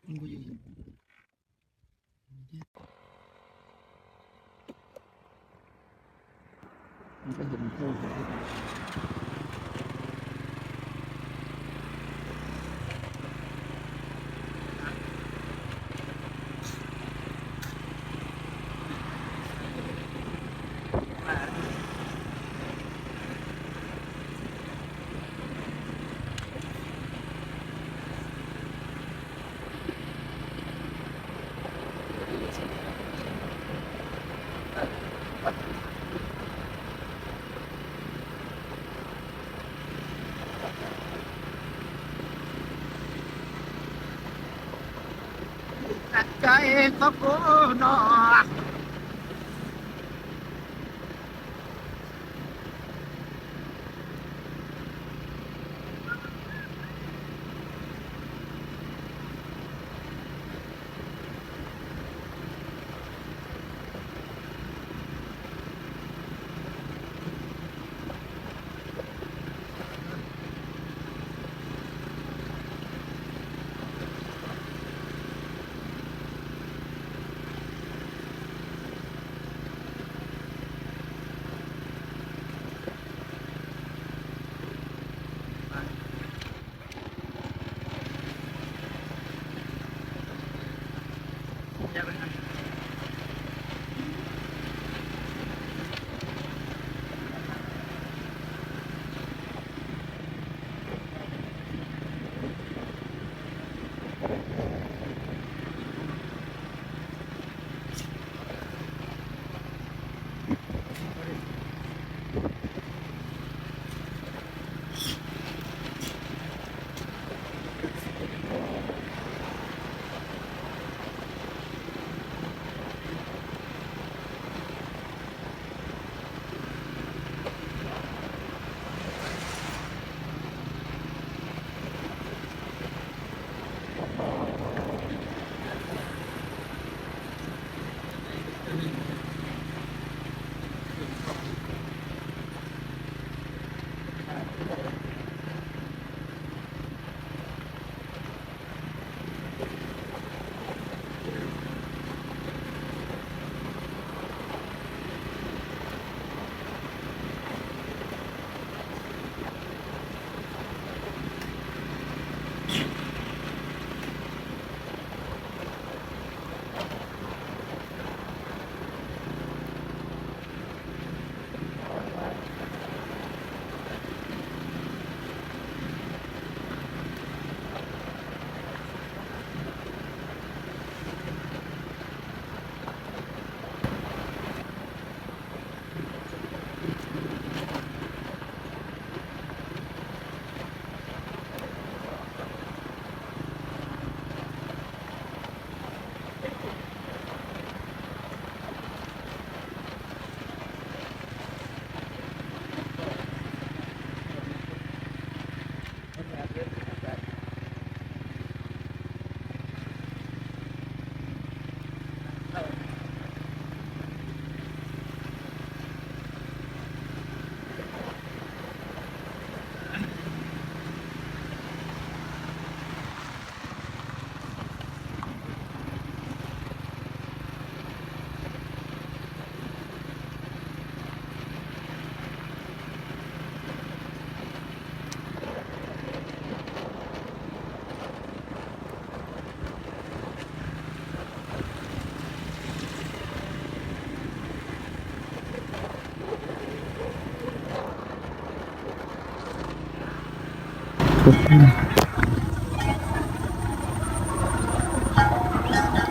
มันก็เห็นโทษใจสักคนอ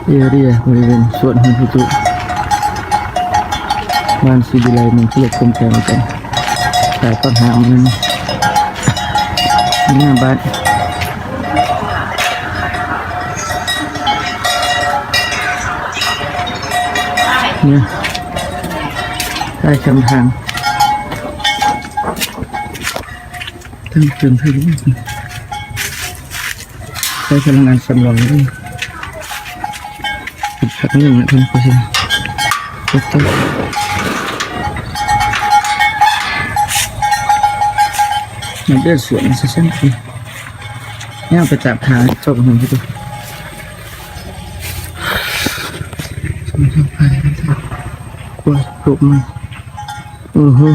เรียบริเวณสวนหินพิจุบ้านศิวิไลมันเรียกคมแข็งกันแต่ต้นหางมันหน้าบ้านเนี่ยได้ชำทางตั้งเติมให้ด้วยใช้พลังงานสำรองด้วยอีกสักหนึ่งนะท่านผู้ชมก็ต้องมันเดือดสวนซะสักทีเนี่ยไปจับขาจบมันไปดู มันจะไปกันเถอะกลัวถูกมันอือฮึ